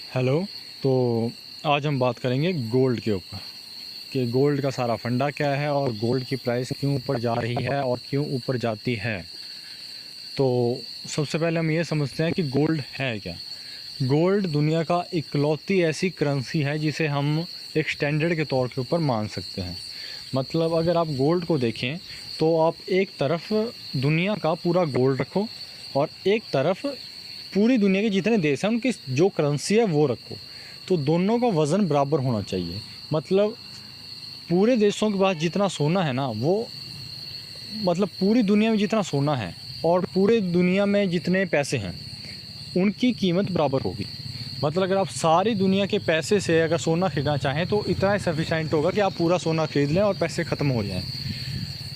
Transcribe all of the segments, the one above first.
Hello. तो आज हम बात करेंगे गोल्ड के ऊपर कि गोल्ड का सारा फंडा क्या है और गोल्ड की प्राइस क्यों ऊपर जा रही है और क्यों ऊपर जाती है। तो सबसे पहले हम ये समझते हैं कि गोल्ड है क्या। गोल्ड दुनिया का इकलौती ऐसी करेंसी है जिसे हम एक स्टैंडर्ड के तौर के ऊपर मान सकते हैं। मतलब अगर आप गोल्ड को देखें तो आप एक तरफ दुनिया का पूरा गोल्ड रखो और एक तरफ पूरी दुनिया के जितने देश हैं उनकी जो करेंसी है वो रखो, तो दोनों का वज़न बराबर होना चाहिए। मतलब पूरे देशों के पास जितना सोना है ना, वो मतलब पूरी दुनिया में जितना सोना है और पूरे दुनिया में जितने पैसे हैं उनकी कीमत बराबर होगी। मतलब अगर आप सारी दुनिया के पैसे से अगर सोना खरीदना चाहें तो इतना ही सफिशेंट होगा कि आप पूरा सोना खरीद लें और पैसे ख़त्म हो जाएं।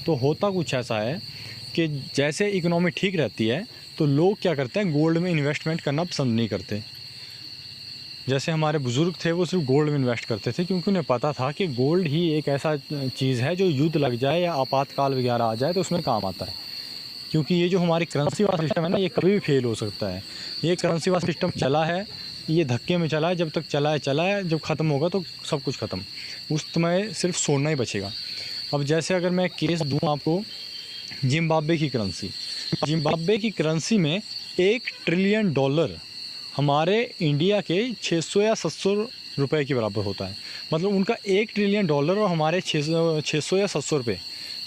तो होता कुछ ऐसा है कि जैसे इकोनॉमी ठीक रहती है तो लोग क्या करते हैं, गोल्ड में इन्वेस्टमेंट करना पसंद नहीं करते। जैसे हमारे बुज़ुर्ग थे वो सिर्फ गोल्ड में इन्वेस्ट करते थे क्योंकि उन्हें पता था कि गोल्ड ही एक ऐसा चीज़ है जो युद्ध लग जाए या आपातकाल वगैरह आ जाए तो उसमें काम आता है। क्योंकि ये जो हमारी करेंसी वाला सिस्टम है ना, ये कभी भी फेल हो सकता है। ये करेंसी वाला सिस्टम चला है, ये धक्के में चला है, जब तक चला है, जब ख़त्म होगा तो सब कुछ ख़त्म। उस समय सिर्फ सोना ही बचेगा। अब जैसे अगर मैं केस दूँ आपको, जिम्बाब्वे की करेंसी में $1 ट्रिलियन हमारे इंडिया के 600 या 700 रुपए के बराबर होता है। मतलब उनका $1 ट्रिलियन और हमारे 600 या 700 रुपये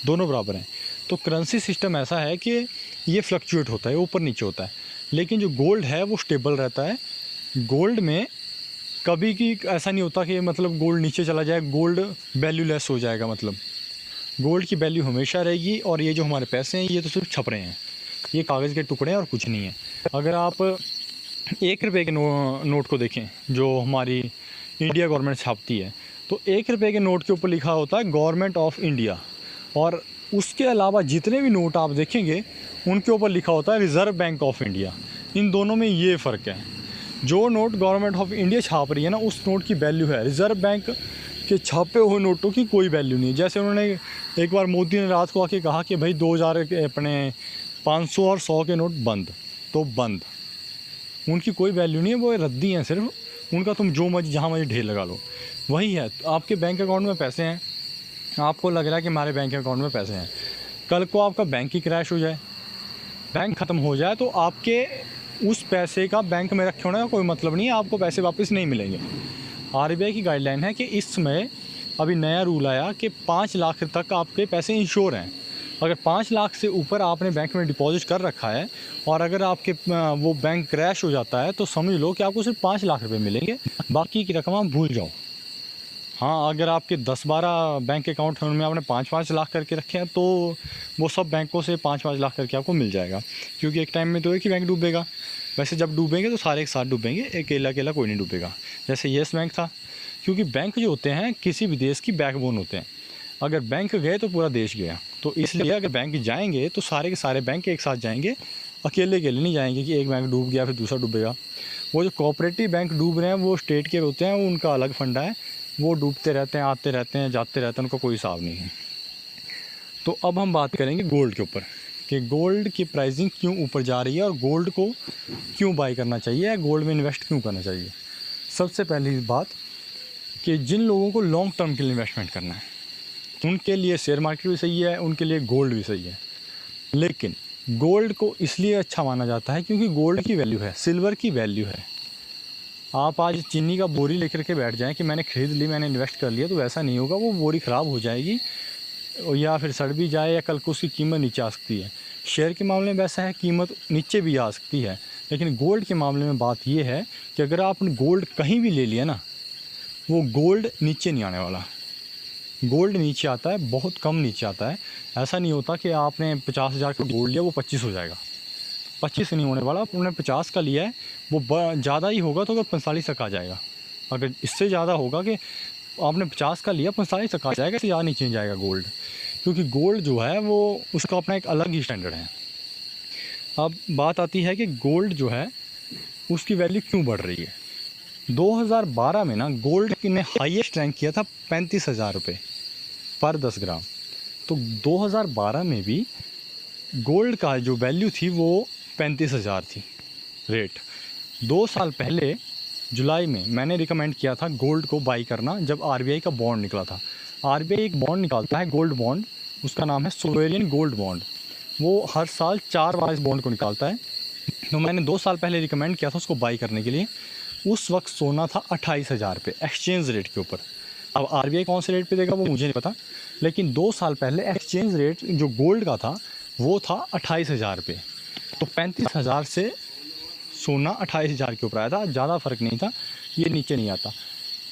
दोनों बराबर हैं। तो करेंसी सिस्टम ऐसा है कि ये फ्लक्चुएट होता है, ऊपर नीचे होता है। लेकिन जो गोल्ड है वो स्टेबल रहता है। गोल्ड में कभी की ऐसा नहीं होता कि मतलब गोल्ड नीचे चला जाए, गोल्ड वैल्यूलेस हो जाएगा। मतलब गोल्ड की वैल्यू हमेशा रहेगी। और ये जो हमारे पैसे हैं ये तो सिर्फ छपरे हैं, ये कागज़ के टुकड़े हैं और कुछ नहीं है। अगर आप ₹1 के नोट को देखें जो हमारी इंडिया गवर्नमेंट छापती है, तो ₹1 के नोट के ऊपर लिखा होता है गवर्नमेंट ऑफ इंडिया। और उसके अलावा जितने भी नोट आप देखेंगे उनके ऊपर लिखा होता है रिज़र्व बैंक ऑफ इंडिया। इन दोनों में ये फ़र्क है। जो नोट गवर्नमेंट ऑफ इंडिया छाप रही है ना, उस नोट की वैल्यू है। रिज़र्व बैंक के छापे हुए नोटों की कोई वैल्यू नहीं है। जैसे उन्होंने एक बार मोदी ने रात को आके कहा कि भाई 2000 के अपने 500 और 100 के नोट बंद, तो बंद। उनकी कोई वैल्यू नहीं है, वो रद्दी हैं सिर्फ। उनका तुम जो मर्जी जहाँ मर्जी ढेर लगा लो। वही है, तो आपके बैंक अकाउंट में पैसे हैं, आपको लग रहा है कि हमारे बैंक अकाउंट में पैसे हैं। कल को आपका बैंक ही क्रैश हो जाए, बैंक ख़त्म हो जाए, तो आपके उस पैसे का बैंक में रखे होने का कोई मतलब नहीं है, आपको पैसे वापस नहीं मिलेंगे। आरबीआई की गाइडलाइन है कि इस समय अभी नया रूल आया कि 5 लाख तक आपके पैसे इंश्योर हैं। अगर 5 लाख से ऊपर आपने बैंक में डिपॉजिट कर रखा है और अगर आपके वो बैंक क्रैश हो जाता है तो समझ लो कि आपको सिर्फ 5 लाख रुपए मिलेंगे, बाकी की रकम आप भूल जाओ। हाँ, अगर आपके 10-12 बैंक अकाउंट हैं उनमें आपने 5-5 लाख करके रखे हैं तो वो सब बैंकों से 5-5 लाख करके आपको मिल जाएगा। क्योंकि एक टाइम में तो एक ही बैंक डूबेगा। वैसे जब डूबेंगे तो सारे एक साथ डूबेंगे, अकेला अकेला कोई नहीं डूबेगा। जैसे येस बैंक था, क्योंकि बैंक जो होते हैं किसी भी देश की बैकबोन होते हैं। अगर बैंक गए तो पूरा देश गया। तो इसलिए अगर बैंक जाएंगे तो सारे के सारे बैंक एक साथ जाएंगे, अकेले अकेले नहीं जाएंगे कि एक बैंक डूब गया फिर दूसरा डूबेगा। वो जो कोऑपरेटिव बैंक डूब रहे हैं वो स्टेट के होते हैं, उनका अलग फंडा है, वो डूबते रहते हैं, आते रहते हैं, जाते रहते हैं, उनका कोई हिसाब नहीं है। तो अब हम बात करेंगे गोल्ड के ऊपर कि गोल्ड की प्राइसिंग क्यों ऊपर जा रही है और गोल्ड को क्यों बाई करना चाहिए या गोल्ड में इन्वेस्ट क्यों करना चाहिए। सबसे पहली बात कि जिन लोगों को लॉन्ग टर्म के लिए इन्वेस्टमेंट करना है उनके लिए शेयर मार्केट भी सही है, उनके लिए गोल्ड भी सही है। लेकिन गोल्ड को इसलिए अच्छा माना जाता है क्योंकि गोल्ड की वैल्यू है, सिल्वर की वैल्यू है। आप आज चीनी का बोरी लेकर के बैठ जाएं कि मैंने ख़रीद ली, मैंने इन्वेस्ट कर लिया, तो वैसा नहीं होगा। वो बोरी ख़राब हो जाएगी या फिर सड़ भी जाए या कल को उसकी कीमत नीचे आ सकती है। शेयर के मामले में वैसा है, कीमत नीचे भी आ सकती है। लेकिन गोल्ड के मामले में बात ये है कि अगर आपने गोल्ड कहीं भी ले लिया ना, वो गोल्ड नीचे नहीं आने वाला। गोल्ड नीचे आता है, बहुत कम नीचे आता है। ऐसा नहीं होता कि आपने 50,000 का गोल्ड लिया वो 25 हो जाएगा। 25 नहीं होने वाला। आपने 50 का लिया है, वो ज़्यादा ही होगा तो वो 45 तक आ जाएगा। अगर इससे ज़्यादा होगा कि आपने 50 का लिया 45 तक आ जाएगा, इससे ज़्यादा नहीं चेंज आएगा गोल्ड। क्योंकि गोल्ड जो है वो उसका अपना एक अलग ही स्टैंडर्ड है। अब बात आती है कि गोल्ड जो है उसकी वैल्यू क्यों बढ़ रही है। 2012 में ना गोल्ड ने हाईएस्ट रैंक किया था 35,000 रुपये पर 10 ग्राम। तो 2012 में भी गोल्ड का जो वैल्यू थी वो 35,000 थी रेट। 2 साल पहले जुलाई में मैंने रिकमेंड किया था गोल्ड को बाई करना, जब आरबीआई का बॉन्ड निकला था। आरबीआई एक बॉन्ड निकालता है गोल्ड बॉन्ड, उसका नाम है सोवेरियन गोल्ड बॉन्ड। वो हर साल 4 बार इस बॉन्ड को निकालता है। तो मैंने 2 साल पहले रिकमेंड किया था उसको बाई करने के लिए। उस वक्त सोना था 28,000 पे एक्सचेंज रेट के ऊपर। अब आरबीआई कौन से रेट पे देगा वो मुझे नहीं पता, लेकिन 2 साल पहले एक्सचेंज रेट जो गोल्ड का था वो था 28,000 पे। तो 35,000 से सोना 28,000 के ऊपर आया था, ज़्यादा फ़र्क नहीं था, ये नीचे नहीं आता।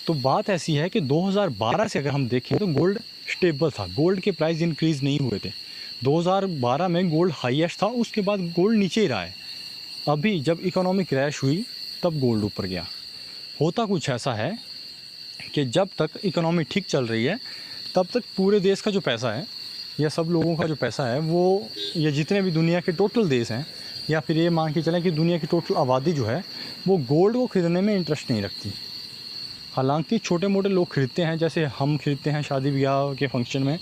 तो बात ऐसी है कि 2012 से अगर हम देखें तो गोल्ड स्टेबल था, गोल्ड के प्राइस इंक्रीज़ नहीं हुए थे। 2012 में गोल्ड हाईएस्ट था, उसके बाद गोल्ड नीचे ही रहा है। अभी जब इकोनॉमी क्रैश हुई तब गोल्ड ऊपर गया। होता कुछ ऐसा है कि जब तक इकोनॉमी ठीक चल रही है तब तक पूरे देश का जो पैसा है या सब लोगों का जो पैसा है वो, ये जितने भी दुनिया के टोटल देश हैं, या फिर ये मान के चलें कि दुनिया की टोटल आबादी जो है वो गोल्ड को ख़रीदने में इंटरेस्ट नहीं रखती। हालांकि छोटे मोटे लोग खरीदते हैं, जैसे हम खरीदते हैं शादी ब्याह के फंक्शन में,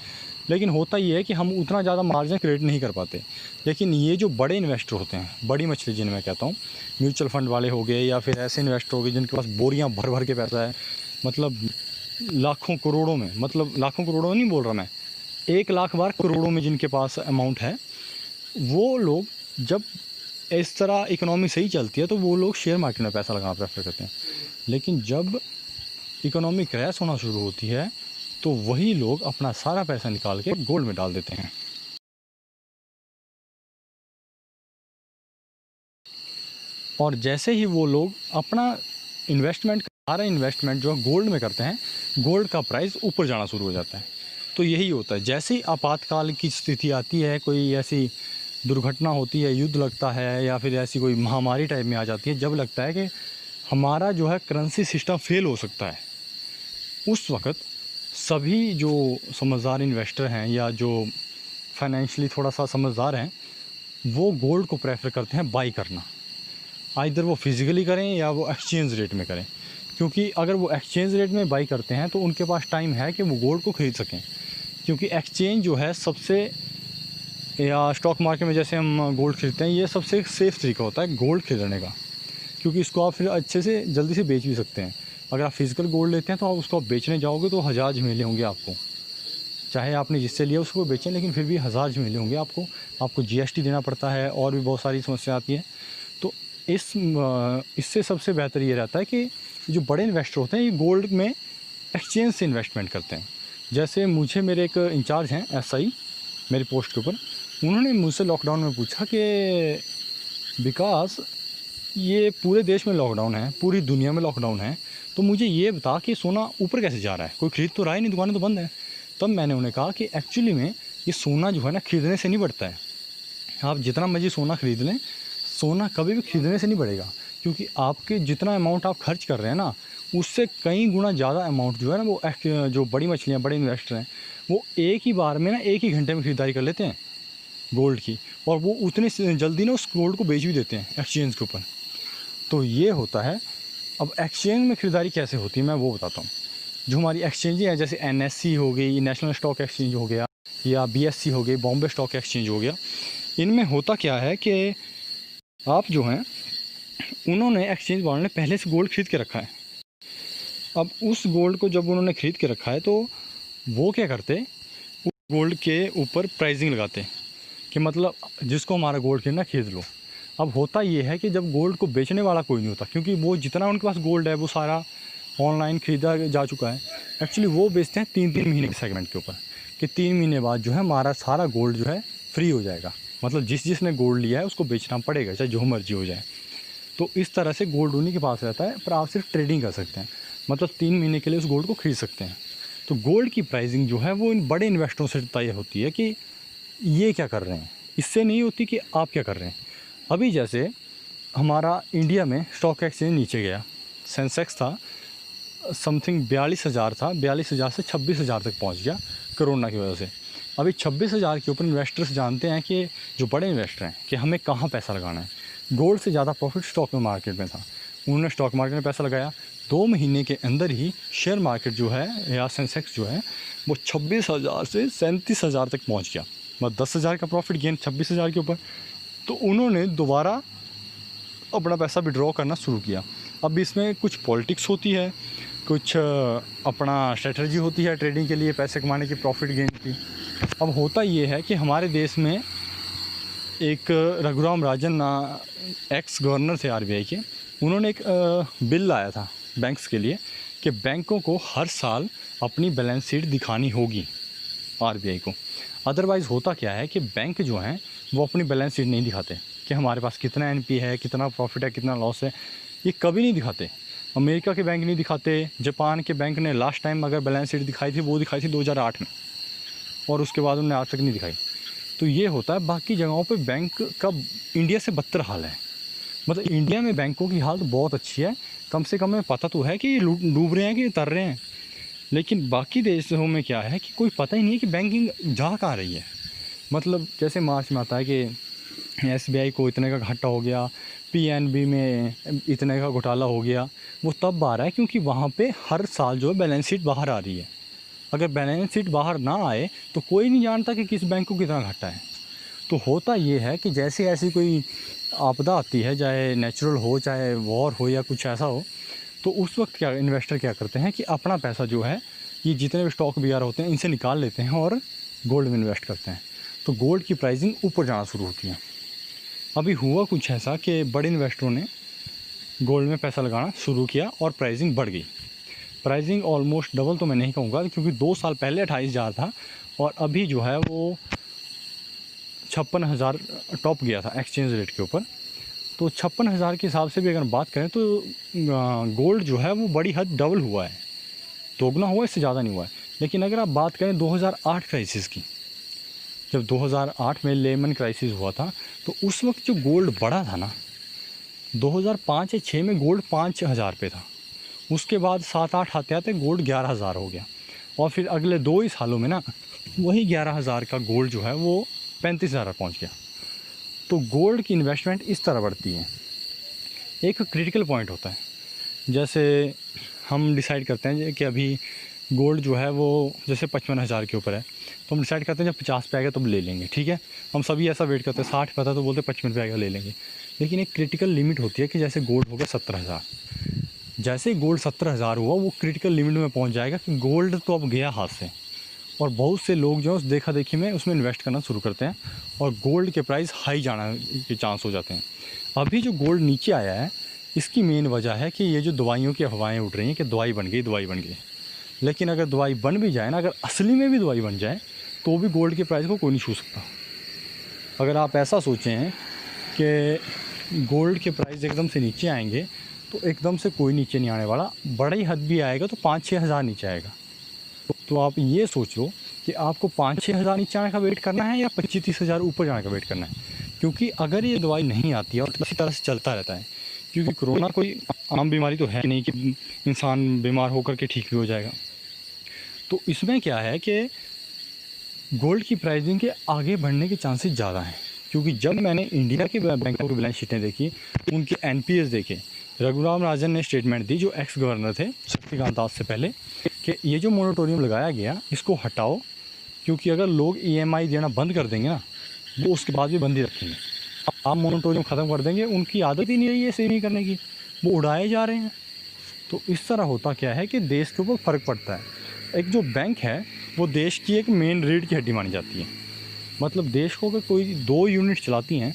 लेकिन होता ये है कि हम उतना ज़्यादा मार्जिन क्रिएट नहीं कर पाते। लेकिन ये जो बड़े इन्वेस्टर होते हैं, बड़ी मछली जिन्हें मैं कहता हूँ, म्यूचुअल फंड वाले हो गए या फिर ऐसे इन्वेस्टर हो गए जिनके पास बोरियाँ भर भर के पैसा है, मतलब लाखों करोड़ों में, मतलब लाखों करोड़ों नहीं बोल रहा मैं, 1 लाख बार करोड़ों में जिनके पास अमाउंट है, वो लोग जब इस तरह इकोनॉमी सही चलती है तो वो लोग शेयर मार्केट में पैसा लगाना प्रेफर करते हैं। लेकिन जब इकोनॉमी क्रैश होना शुरू होती है तो वही लोग अपना सारा पैसा निकाल के गोल्ड में डाल देते हैं। और जैसे ही वो लोग अपना सारा इन्वेस्टमेंट जो है गोल्ड में करते हैं, गोल्ड का प्राइस ऊपर जाना शुरू हो जाता है। तो यही होता है, जैसे ही आपातकाल की स्थिति आती है, कोई ऐसी दुर्घटना होती है, युद्ध लगता है या फिर ऐसी कोई महामारी टाइप में आ जाती है, जब लगता है कि हमारा जो है करेंसी सिस्टम फेल हो सकता है, उस वक्त सभी जो समझदार इन्वेस्टर हैं या जो फाइनेंशियली थोड़ा सा समझदार हैं, वो गोल्ड को प्रेफर करते हैं बाई करना। आइदर वो फिज़िकली करें या वो एक्सचेंज रेट में करें, क्योंकि अगर वो एक्सचेंज रेट में बाई करते हैं तो उनके पास टाइम है कि वो गोल्ड को ख़रीद सकें। क्योंकि एक्सचेंज जो है सबसे, या स्टॉक मार्केट में जैसे हम गोल्ड खरीदते हैं, ये सबसे सेफ़ तरीका होता है गोल्ड खरीदने का, क्योंकि इसको आप फिर अच्छे से जल्दी से बेच भी सकते हैं। अगर आप फिज़िकल गोल्ड लेते हैं तो आप उसको बेचने जाओगे तो 1000 झमेले होंगे आपको, चाहे आपने जिससे लिया उसको बेचें, लेकिन फिर भी 1000 झमेले होंगे आपको जीएसटी देना पड़ता है और भी बहुत सारी समस्या आती है। तो इससे सबसे बेहतर ये रहता है कि जो बड़े इन्वेस्टर होते हैं ये गोल्ड में एक्सचेंज से इन्वेस्टमेंट करते हैं। जैसे मुझे मेरे एक इंचार्ज हैं एसआई मेरी पोस्ट के ऊपर, उन्होंने मुझसे लॉकडाउन में पूछा कि विकास, ये पूरे देश में लॉकडाउन है, पूरी दुनिया में लॉकडाउन है, तो मुझे ये बता कि सोना ऊपर कैसे जा रहा है, कोई खरीद तो रहा ही नहीं, दुकानें तो बंद हैं। तब मैंने उन्हें कहा कि एक्चुअली में ये सोना जो है ना खरीदने से नहीं बढ़ता है। आप जितना मर्जी सोना खरीद लें, सोना कभी भी खरीदने से नहीं बढ़ेगा, क्योंकि आपके जितना अमाउंट आप खर्च कर रहे हैं ना, उससे कई गुना ज़्यादा अमाउंट जो है ना, वो जो बड़ी मछलियाँ, बड़े इन्वेस्टर हैं, वो एक ही बार में ना 1 ही घंटे में ख़रीदारी कर लेते हैं गोल्ड की, और वो उतने जल्दी ना उस गोल्ड को बेच भी देते हैं एक्सचेंज के ऊपर। तो ये होता है। अब एक्सचेंज में ख़रीदारी कैसे होती है मैं वो बताता हूँ। जो हमारी एक्सचेंजें हैं, जैसे एनएससी हो गई, नेशनल स्टॉक एक्सचेंज हो गया, या बीएससी हो गई, बॉम्बे स्टॉक एक्सचेंज हो गया, इनमें होता क्या है कि आप जो हैं, उन्होंने एक्सचेंज वालों ने पहले से गोल्ड खरीद के रखा है। अब उस गोल्ड को जब उन्होंने ख़रीद के रखा है तो वो क्या करते, उस गोल्ड के ऊपर प्राइसिंग लगाते कि मतलब जिसको हमारा गोल्ड खरीदना खरीद लो। अब होता ये है कि जब गोल्ड को बेचने वाला कोई नहीं होता, क्योंकि वो जितना उनके पास गोल्ड है वो सारा ऑनलाइन ख़रीदा जा चुका है। एक्चुअली वो बेचते हैं 3-3 महीने के सेगमेंट के ऊपर, कि 3 महीने बाद जो है हमारा सारा गोल्ड जो है फ्री हो जाएगा, मतलब जिसने गोल्ड लिया है उसको बेचना पड़ेगा, चाहे जो मर्जी हो जाए। तो इस तरह से गोल्ड उन्हीं के पास रहता है, पर आप सिर्फ ट्रेडिंग कर सकते हैं, मतलब 3 महीने के लिए उस गोल्ड को खरीद सकते हैं। तो गोल्ड की प्राइसिंग जो है वो इन बड़े इन्वेस्टरों से तय होती है कि ये क्या कर रहे हैं, इससे नहीं होती कि आप क्या कर रहे हैं। अभी जैसे हमारा इंडिया में स्टॉक एक्सचेंज नीचे गया, सेंसेक्स था समथिंग 42,000 था, 42,000 से 26,000 तक पहुंच गया कोरोना की वजह से। अभी 26,000 के ऊपर इन्वेस्टर्स जानते हैं कि जो बड़े इन्वेस्टर हैं कि हमें कहाँ पैसा लगाना है। गोल्ड से ज़्यादा प्रॉफिट स्टॉक में मार्केट में था, उन्होंने स्टॉक मार्केट में पैसा लगाया। 2 महीने के अंदर ही शेयर मार्केट जो है या सेंसेक्स जो है वो 26,000 से 37,000 तक पहुँच गया, मतलब 10,000 का प्रॉफिट गेन 26,000 के ऊपर। तो उन्होंने दोबारा अपना पैसा विड्रॉ करना शुरू किया। अब इसमें कुछ पॉलिटिक्स होती है, कुछ अपना स्ट्रेटजी होती है ट्रेडिंग के लिए, पैसे कमाने की, प्रॉफिट गेन की। अब होता ये है कि हमारे देश में एक रघुराम राजन एक्स गवर्नर थे आरबीआई के, उन्होंने एक बिल लाया था बैंक्स के लिए कि बैंकों को हर साल अपनी बैलेंस शीट दिखानी होगी आरबीआई को। अदरवाइज़ होता क्या है कि बैंक जो हैं वो अपनी बैलेंस शीट नहीं दिखाते कि हमारे पास कितना एनपी है, कितना प्रॉफिट है, कितना लॉस है, ये कभी नहीं दिखाते। अमेरिका के बैंक नहीं दिखाते, जापान के बैंक ने लास्ट टाइम अगर बैलेंस शीट दिखाई थी वो दिखाई थी 2008 में, और उसके बाद उन्होंने आज तक नहीं दिखाई। तो ये होता है। बाकी जगहों पे बैंक का इंडिया से बदतर हाल है। मतलब इंडिया में बैंकों की हालत बहुत अच्छी है, कम से कम हमें पता तो है कि ये डूब रहे हैं कि तर रहे हैं। लेकिन बाकी देशों में क्या है कि कोई पता ही नहीं है कि बैंकिंग जा कहाँ रही है। मतलब जैसे मार्च में आता है कि एसबीआई को इतने का घाटा हो गया, पीएनबी में इतने का घोटाला हो गया, वो तब आ रहा है क्योंकि वहाँ पे हर साल जो है बैलेंस शीट बाहर आ रही है। अगर बैलेंस शीट बाहर ना आए तो कोई नहीं जानता कि किस बैंक को कितना घाटा है। तो होता ये है कि जैसे ऐसी कोई आपदा आती है, चाहे नेचुरल हो, चाहे वॉर हो या कुछ ऐसा हो, तो उस वक्त क्या इन्वेस्टर क्या करते हैं कि अपना पैसा जो है, ये जितने भी स्टॉक बाज़ार होते हैं इनसे निकाल लेते हैं और गोल्ड में इन्वेस्ट करते हैं। तो गोल्ड की प्राइसिंग ऊपर जाना शुरू होती है। अभी हुआ कुछ ऐसा कि बड़े इन्वेस्टरों ने गोल्ड में पैसा लगाना शुरू किया और प्राइसिंग बढ़ गई। प्राइसिंग ऑलमोस्ट डबल तो मैं नहीं कहूँगा, क्योंकि 2 साल पहले 28,000 था और अभी जो है वो 56,000 टॉप गया था एक्सचेंज रेट के ऊपर। तो 56,000 के हिसाब से भी अगर बात करें तो गोल्ड जो है वो बड़ी हद डबल हुआ है, दोगुना हुआ, इससे ज़्यादा नहीं हुआ है। लेकिन अगर आप बात करें 2008 क्राइसिस की, जब 2008 में लेमन क्राइसिस हुआ था, तो उस वक्त जो गोल्ड बढ़ा था ना, 2005 या 6 में गोल्ड 5,000 पे था। उसके बाद 7-8 आते आते गोल्ड 11,000 हो गया, और फिर अगले 2 ही सालों में ना वही 11,000 का गोल्ड जो है वो 35,000 पहुँच गया। तो गोल्ड की इन्वेस्टमेंट इस तरह बढ़ती है। एक क्रिटिकल पॉइंट होता है, जैसे हम डिसाइड करते हैं कि अभी गोल्ड जो है वो जैसे 55,000 के ऊपर है, तो हम डिसाइड करते हैं जब 50 पे आएगा तब ले लेंगे, ठीक है। हम सभी ऐसा वेट करते हैं, 60 पे आता तो बोलते 55 पे आएगा ले लेंगे। लेकिन एक क्रिटिकल लिमिट होती है कि जैसे गोल्ड हो गया 70,000, जैसे ही गोल्ड 70,000 हुआ वो क्रिटिकल लिमिट में पहुंच जाएगा कि गोल्ड तो अब गया हाथ से, और बहुत से लोग जो है उस देखा देखी में उसमें इन्वेस्ट करना शुरू करते हैं और गोल्ड के प्राइस हाई जाना के चांस हो जाते हैं। अभी जो गोल्ड नीचे आया है, इसकी मेन वजह है कि ये जो दवाइयों की अफवाहें उठ रही हैं कि दवाई बन गई, दवाई बन गई। लेकिन अगर दवाई बन भी जाए ना, अगर असली में भी दवाई बन जाए, तो भी गोल्ड के प्राइस को कोई नहीं छू सकता। अगर आप ऐसा सोचें हैं कि गोल्ड के प्राइस एकदम से नीचे आएंगे, तो एकदम से कोई नीचे नहीं आने वाला। बड़ी हद भी आएगा तो 5-6 हज़ार नीचे आएगा। तो आप ये सोच लो कि आपको 5-6 हज़ार नीचे आने का वेट करना है या 25-30 हज़ार ऊपर जाने का वेट करना है। क्योंकि अगर ये दवाई नहीं आती है और इसी तरह से चलता रहता है, क्योंकि कोरोना कोई आम बीमारी तो है नहीं कि इंसान बीमार होकर के ठीक भी हो जाएगा। तो इसमें क्या है कि गोल्ड की प्राइसिंग के आगे बढ़ने के चांसेस ज़्यादा हैं। क्योंकि जब मैंने इंडिया के बैंकों की बैलेंस शीटें देखी, उनके एनपीएस देखे, रघुराम राजन ने स्टेटमेंट दी, जो एक्स गवर्नर थे शक्तिकांत दास से पहले, कि ये जो मोरेटोरियम लगाया गया इसको हटाओ, क्योंकि अगर लोग ईएमआई देना बंद कर देंगे ना, वो उसके बाद भी बंद ही रखेंगे। आप मोरेटोरियम ख़त्म कर देंगे, उनकी आदत ही नहीं रही है सेविंग करने की, वो उड़ाए जा रहे हैं। तो इस तरह होता क्या है कि देश के ऊपर फ़र्क पड़ता है। एक जो बैंक है वो देश की एक मेन रीढ़ की हड्डी मानी जाती है। मतलब देश को अगर कोई 2 यूनिट चलाती हैं,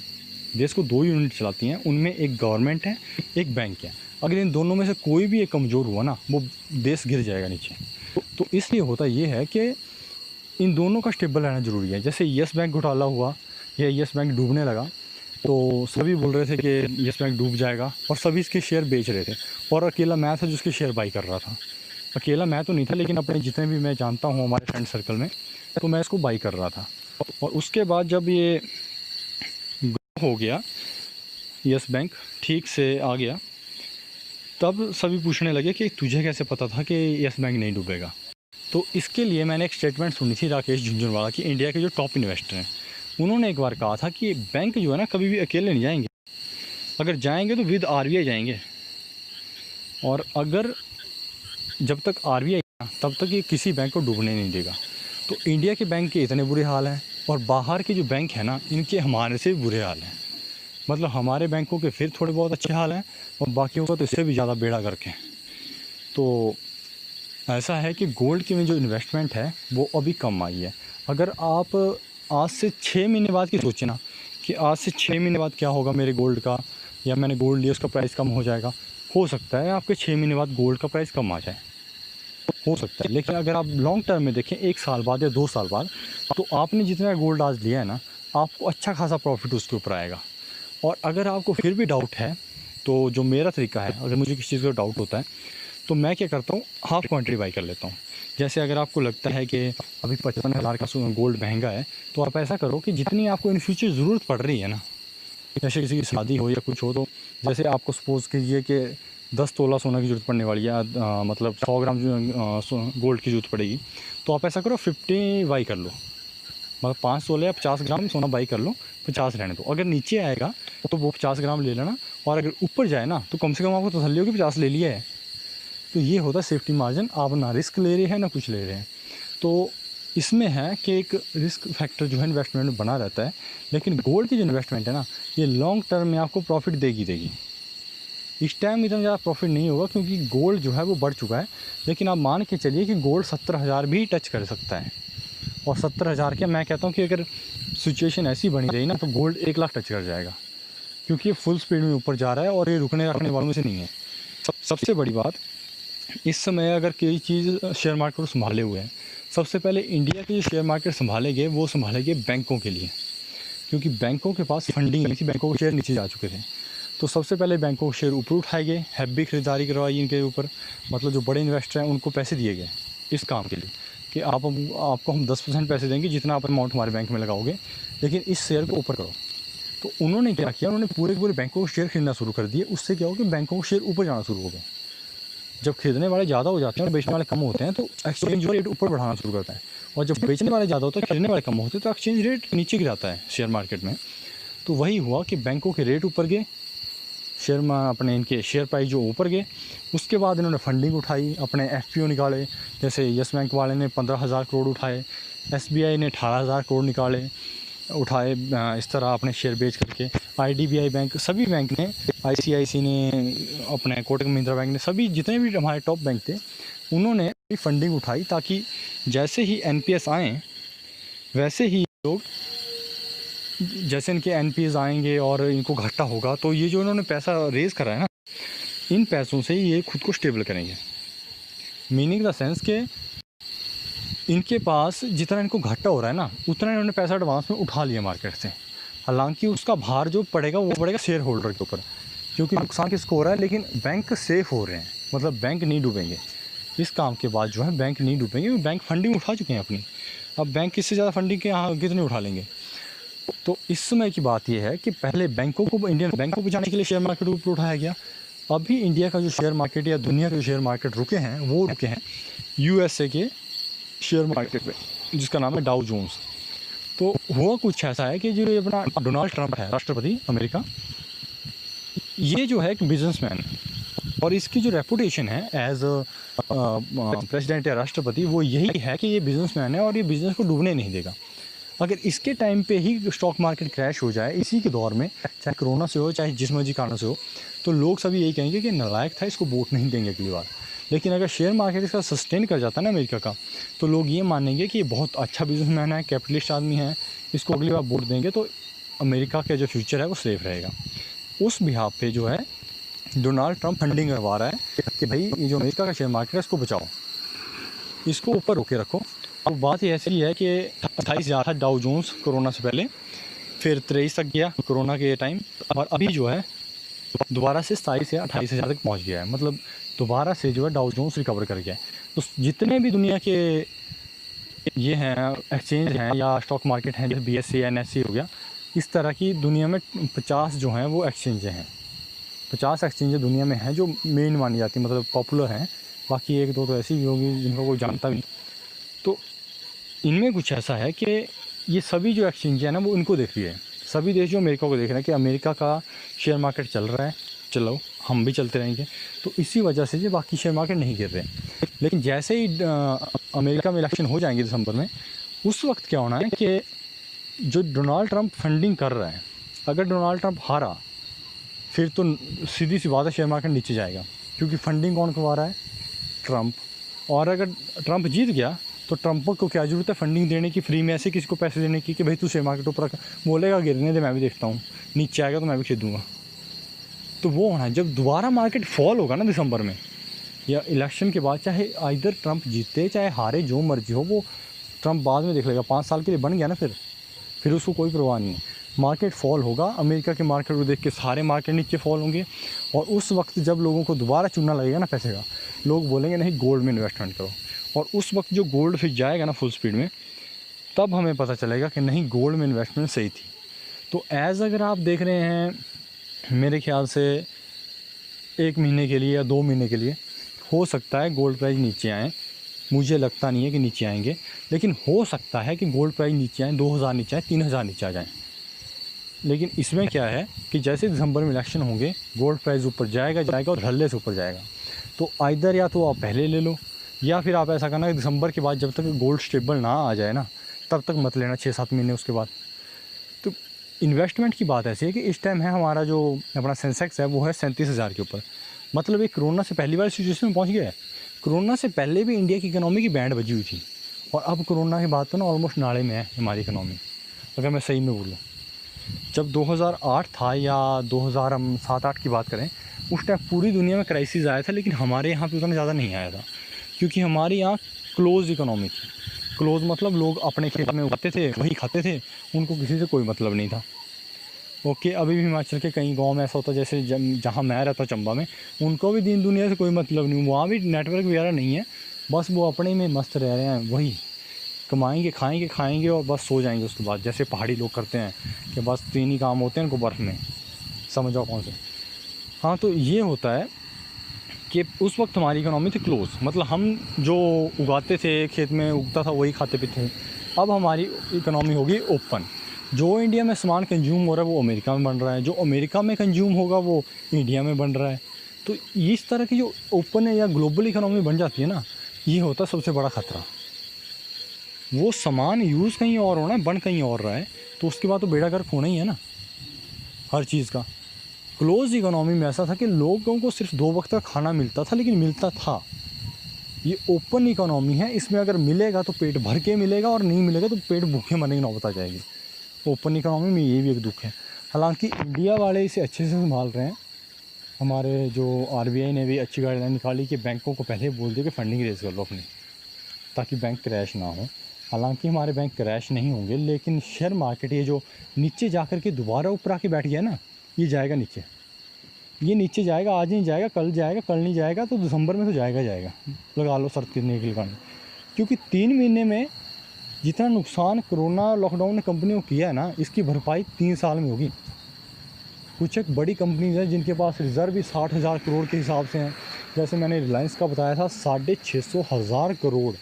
देश को 2 यूनिट चलाती हैं, उनमें एक गवर्नमेंट है, एक बैंक है। अगर इन दोनों में से कोई भी एक कमज़ोर हुआ ना, वो देश गिर जाएगा नीचे। तो इसलिए होता ये है कि इन दोनों का स्टेबल रहना ज़रूरी है। जैसे येस बैंक घोटाला हुआ या येस बैंक डूबने लगा, तो सभी बोल रहे थे कि येस बैंक डूब जाएगा और सभी इसके शेयर बेच रहे थे, और अकेला मैं था जो उसके शेयर बाई कर रहा था। अकेला मैं तो नहीं था, लेकिन अपने जितने भी मैं जानता हूँ हमारे फ्रेंड सर्कल में, तो मैं इसको बाई कर रहा था। और उसके बाद जब ये हो गया, येस बैंक ठीक से आ गया, तब सभी पूछने लगे कि तुझे कैसे पता था कि येस बैंक नहीं डूबेगा। तो इसके लिए मैंने एक स्टेटमेंट सुनी थी राकेश झुंझुनवाला की, इंडिया के जो टॉप इन्वेस्टर हैं। उन्होंने एक बार कहा था कि बैंक जो है ना कभी भी अकेले नहीं जाएंगे, अगर जाएंगे तो विद आरबीआई जाएंगे, और अगर जब तक आरबीआई तब तक ये किसी बैंक को डूबने नहीं देगा। तो इंडिया के बैंक के इतने बुरे हाल हैं, और बाहर के जो बैंक हैं ना, इनके हमारे से बुरे हाल हैं। मतलब हमारे बैंकों के फिर थोड़े बहुत अच्छे हाल हैं और बाकियों का तो इससे भी ज़्यादा बेड़ा गर्क है। तो ऐसा है कि गोल्ड की में जो इन्वेस्टमेंट है वो अभी कम आई है। अगर आप आज से 6 महीने बाद की सोचें ना कि आज से 6 महीने बाद क्या होगा मेरे गोल्ड का, या मैंने गोल्ड लिया उसका प्राइस कम हो जाएगा, हो सकता है आपके 6 महीने बाद गोल्ड का प्राइस कम आ जाए, हो सकता है। लेकिन अगर आप लॉन्ग टर्म में देखें 1 साल बाद या 2 साल बाद, तो आपने जितना गोल्ड आज लिया है ना, आपको अच्छा खासा प्रॉफिट उसके ऊपर आएगा। और अगर आपको फिर भी डाउट है, तो जो मेरा तरीका है, अगर मुझे किसी चीज़ का डाउट होता है तो मैं क्या करता हूँ, हाफ़ क्वांटिटी बाई कर लेता हूँ। जैसे अगर आपको लगता है कि अभी 55,000 का गोल्ड महंगा है, तो आप ऐसा करो कि जितनी आपको इन फ्यूचर ज़रूरत पड़ रही है ना, जैसे किसी की शादी हो या कुछ हो, तो जैसे आपको सपोज़ कीजिए कि 10 तोला सोना की ज़रूरत पड़ने वाली है, मतलब 100 ग्राम गोल्ड की ज़रूरत पड़ेगी, तो आप ऐसा करो 50 बाई कर लो, मतलब 5 तोले या 50 ग्राम सोना बाई कर लो, 50 रहने दो। अगर नीचे आएगा तो वो 50 ग्राम ले लेना, और अगर ऊपर जाए ना तो कम से कम आपको तसल्ली हो कि 50 ले लिया है। तो ये होता है सेफ्टी मार्जिन, आप ना रिस्क ले रहे हैं ना कुछ ले रहे हैं। तो इसमें है कि एक रिस्क फैक्टर जो है इन्वेस्टमेंट में बना रहता है, लेकिन गोल्ड की जो इन्वेस्टमेंट है ना, ये लॉन्ग टर्म में आपको प्रॉफिट देगी। इस टाइम इतना ज़्यादा प्रॉफिट नहीं होगा क्योंकि गोल्ड जो है वो बढ़ चुका है, लेकिन आप मान के चलिए कि गोल्ड 70,000 भी टच कर सकता है। और 70,000 के मैं कहता हूँ कि अगर सिचुएशन ऐसी बनी रही ना, तो गोल्ड 1 लाख टच कर जाएगा, क्योंकि ये फुल स्पीड में ऊपर जा रहा है और ये रुकने रखने वालों में से नहीं है। सबसे बड़ी बात, इस समय अगर कोई चीज़ शेयर मार्केट को संभाले हुए हैं, सबसे पहले इंडिया के जो शेयर मार्केट संभालेंगे वो संभालेंगे बैंकों के लिए, क्योंकि बैंकों के पास फंडिंग नहीं थी, बैंकों के शेयर नीचे जा चुके थे। तो सबसे पहले बैंकों के शेयर ऊपर उठाए गए, हैवी खरीदारी करवाई इनके ऊपर, मतलब जो बड़े इन्वेस्टर हैं उनको पैसे दिए गए इस काम के लिए कि आपको हम 10% पैसे देंगे जितना आप अमाउंट हमारे बैंक में लगाओगे, लेकिन इस शेयर को ऊपर करो। तो उन्होंने क्या किया, उन्होंने पूरे के पूरे बैंकों के शेयर खरीदना शुरू कर दिए। उससे क्या हो कि बैंकों के शेयर ऊपर जाना शुरू हो गए। जब खरीदने वाले ज़्यादा हो जाते हैं और बेचने वाले कम होते हैं, तो एक्सचेंज रेट ऊपर बढ़ाना शुरू करता है, और जब बेचने वाले ज़्यादा होते हैं, खरीदने वाले कम होते हैं, तो एक्सचेंज रेट नीचे गिराता है शेयर मार्केट में। तो वही हुआ कि बैंकों के रेट ऊपर गए, शेयर में अपने इनके शेयर प्राइस जो ऊपर गए। उसके बाद इन्होंने फंडिंग उठाई, अपने FPO निकाले, जैसे यस बैंक वाले ने 15,000 करोड़ उठाए, SBI ने 18,000 करोड़ उठाए इस तरह अपने शेयर बेच करके। IDBI बैंक, सभी बैंक ने, ICICI ने, अपने कोटक महिंद्रा बैंक ने, सभी जितने भी हमारे टॉप बैंक थे उन्होंने फंडिंग उठाई, ताकि जैसे ही NPS आएँ वैसे ही लोग, जैसे इनके NPS आएंगे और इनको घाटा होगा, तो ये जो इन्होंने पैसा रेज़ करा है ना, इन पैसों से ये खुद को स्टेबल करेंगे। मीनिंग द सेंस के इनके पास जितना इनको घाटा हो रहा है ना, उतना इन्होंने पैसा एडवांस में उठा लिया मार्केट से। हालांकि उसका भार जो पड़ेगा वो पड़ेगा शेयर होल्डर के ऊपर, क्योंकि नुकसान किसको हो रहा है, लेकिन बैंक सेफ़ हो रहे हैं, मतलब बैंक नहीं डूबेंगे। इस काम के बाद जो है बैंक नहीं डूबेंगे, बैंक फंडिंग उठा चुके हैं अपनी। अब बैंक किससे ज़्यादा फंडिंग के यहाँ कितने उठा लेंगे। तो इस समय की बात यह है कि पहले बैंकों को, इंडियन बैंकों को बचाने के लिए शेयर मार्केट ऊपर उठाया गया। अभी इंडिया का जो शेयर मार्केट या दुनिया के जो शेयर मार्केट रुके हैं, वो रुके हैं USA के शेयर मार्केट पे, जिसका नाम है डाउ जोन्स। तो हुआ कुछ ऐसा है कि जो ये अपना डोनाल्ड ट्रंप है, राष्ट्रपति अमेरिका, ये जो है एक बिजनेसमैन, और इसकी जो रेपुटेशन है एज प्रेसिडेंट या राष्ट्रपति, वो यही है कि ये बिजनेसमैन है और ये बिज़नेस को डूबने नहीं देगा। अगर इसके टाइम पे ही स्टॉक मार्केट क्रैश हो जाए, इसी के दौर में, चाहे कोरोना से हो चाहे जिस मर्जी कारण से हो, तो लोग सभी यही कहेंगे कि नालायक था, इसको वोट नहीं देंगे अगली बार। लेकिन अगर शेयर मार्केट इसका सस्टेन कर जाता है ना अमेरिका का, तो लोग ये मानेंगे कि ये बहुत अच्छा बिजनेसमैन है, कैपिटलिस्ट आदमी है, इसको अगली बार वोट देंगे तो अमेरिका का जो फ्यूचर है वो सेफ रहेगा। उस बिहाफ पे जो है डोनाल्ड ट्रंप फंडिंग करवा रहा है कि भाई ये जो अमेरिका का शेयर मार्केट है इसको बचाओ, इसको ऊपर रोके रखो। अब बात ये ऐसी है कि 28,000 था डाउ जोन्स कोरोना से पहले, फिर 23 तक गया कोरोना के टाइम, और अभी जो है दोबारा से 27 या 28,000 तक पहुंच गया है। मतलब दोबारा से जो है डाउ जोन्स रिकवर कर गया है। तो जितने भी दुनिया के ये हैं एक्सचेंज हैं या स्टॉक मार्केट हैं, जैसे BSE NSE हो गया, इस तरह की दुनिया में 50 जो हैं वो एक्सचेंजें हैं। 50 एक्सचेंजें दुनिया में हैं जो मेन मानी जाती, मतलब पॉपुलर हैं। बाकी एक दो तो ऐसी भी होगी जिनको कोई जानता भी नहीं। तो इनमें कुछ ऐसा है कि ये सभी जो एक्सचेंज है ना, वो इनको देख रही है। सभी देश जो अमेरिका को देख रहे हैं कि अमेरिका का शेयर मार्केट चल रहा है, चलो हम भी चलते रहेंगे। तो इसी वजह से ये बाकी शेयर मार्केट नहीं गिर रहे। लेकिन जैसे ही अमेरिका में इलेक्शन हो जाएंगे दिसंबर में, उस वक्त क्या होना है कि जो डोनाल्ड ट्रंप फंडिंग कर रहा है, अगर डोनाल्ड ट्रंप हारा फिर तो सीधी सी बात है शेयर मार्केट नीचे जाएगा, क्योंकि फंडिंग कौन करवा रहा है? ट्रंप। और अगर ट्रंप जीत गया तो ट्रंप को क्या ज़रूरत है फंडिंग देने की, फ्री में ऐसे किसी को पैसे देने की कि भाई तू शेयर मार्केट ऊपर बोलेगा गिरने दे, मैं भी देखता हूँ, नीचे आएगा तो मैं भी खरीदूँगा। तो वो होना जब दोबारा मार्केट फॉल होगा ना दिसंबर में या इलेक्शन के बाद, चाहे आइदर ट्रंप जीते चाहे हारे, जो मर्जी हो, वो ट्रंप बाद में देख लेगा, 5 साल के लिए बन गया ना, फिर उसको कोई परवाह नहीं है। मार्केट फॉल होगा, अमेरिका के मार्केट को देख के सारे मार्केट नीचे फॉल होंगे, और उस वक्त जब लोगों को दोबारा चुनना लगेगा ना पैसे का, लोग बोलेंगे नहीं गोल्ड में इन्वेस्टमेंट करो, और उस वक्त जो गोल्ड फिर जाएगा ना फुल स्पीड में, तब हमें पता चलेगा कि नहीं गोल्ड में इन्वेस्टमेंट सही थी। तो अगर आप देख रहे हैं मेरे ख्याल से 1 महीने के लिए या 2 महीने के लिए हो सकता है गोल्ड प्राइस नीचे आए, मुझे लगता नहीं है कि नीचे आएंगे, लेकिन हो सकता है कि गोल्ड प्राइस नीचे आए, 2000 नीचे आए, 3000 नीचे आ जाएँ। लेकिन इसमें क्या है कि जैसे दिसंबर में इलेक्शन होंगे गोल्ड प्राइस ऊपर जाएगा और हल्ले से ऊपर जाएगा। तो आइदर या तो आप पहले ले लो, या फिर आप ऐसा करना कि दिसंबर के बाद जब तक गोल्ड स्टेबल ना आ जाए ना तब तक मत लेना, 6-7 महीने उसके बाद। तो इन्वेस्टमेंट की बात ऐसी है कि इस टाइम है हमारा जो अपना सेंसेक्स है वो है 37,000 के ऊपर, मतलब ये कोरोना से पहली बार सिचुएशन में पहुँच गया है। कोरोना से पहले भी इंडिया की इकोनॉमी की बैंड बजी हुई थी, और अब कोरोना के बाद तो ना ऑलमोस्ट नाले में है हमारी इकोनॉमी, अगर मैं सही में बोलूँ। जब 2008 था या 2007-8 की बात करें, उस टाइम पूरी दुनिया में क्राइसिस आया था, लेकिन हमारे यहाँ पे उतना ज़्यादा नहीं आया था, क्योंकि हमारे यहाँ क्लोज इकोनॉमी थी। क्लोज मतलब लोग अपने खेत में उगाते थे, वही खाते थे, उनको किसी से कोई मतलब नहीं था। ओके, अभी भी हिमाचल के कई गांव में ऐसा होता है, जैसे जहाँ मैं रहता हूँ चंबा में, उनको भी दीन दुनिया से कोई मतलब नहीं, वहाँ भी नेटवर्क वगैरह नहीं है, बस वो अपने में मस्त रह रहे हैं, वही कमाएंगे खाएंगे और बस सो जाएंगे उसके बाद, जैसे पहाड़ी लोग करते हैं कि बस 3 ही काम होते हैं उनको बर्फ़ में, समझ जाओ कौन से। हाँ, तो ये होता है कि उस वक्त हमारी इकोनॉमी थी क्लोज, मतलब हम जो उगाते थे खेत में उगता था वही खाते पीते थे। अब हमारी इकोनॉमी होगी ओपन, जो इंडिया में सामान कंज्यूम हो रहा है वो अमेरिका में बन रहा है, जो अमेरिका में कंज्यूम होगा वो इंडिया में बन रहा है। तो इस तरह की जो ओपन है या ग्लोबल इकोनॉमी बन जाती है ना, ये होता है सबसे बड़ा ख़तरा। वो सामान यूज़ कहीं और होना है, बन कहीं और रहा है, तो उसके बाद तो बेड़ा गर्क होना ही है ना हर चीज़ का। क्लोज इकोनॉमी में ऐसा था कि लोगों को सिर्फ 2 वक्त का खाना मिलता था, लेकिन मिलता था। ये ओपन इकोनॉमी है, इसमें अगर मिलेगा तो पेट भर के मिलेगा, और नहीं मिलेगा तो पेट भूखे मरने की नौबत आ जाएगी। ओपन इकोनॉमी में ये भी एक दुख है। हालांकि इंडिया वाले इसे अच्छे से संभाल रहे हैं, हमारे जो RBI ने भी अच्छी गाइडलाइन निकाली कि बैंकों को पहले बोल दिया कि फंडिंग रेज़ कर लो अपनी, ताकि बैंक क्रैश ना हो। हालांकि हमारे बैंक क्रैश नहीं होंगे, लेकिन शेयर मार्केट ये जो नीचे जा कर के दोबारा ऊपर आके बैठ गया ना, ये जाएगा नीचे, ये नीचे जाएगा, आज नहीं जाएगा, कल जाएगा, कल नहीं जाएगा, तो दिसंबर में तो जाएगा, लगा लो सर्द कितने के लगाने। क्योंकि 3 महीने में जितना नुकसान कोरोना लॉकडाउन ने कंपनियों को किया है ना, इसकी भरपाई 3 साल में होगी। कुछ एक बड़ी कंपनीज हैं जिनके पास रिज़र्व भी 60,000 करोड़ के हिसाब से हैं, जैसे मैंने रिलायंस का बताया था, 650,000 करोड़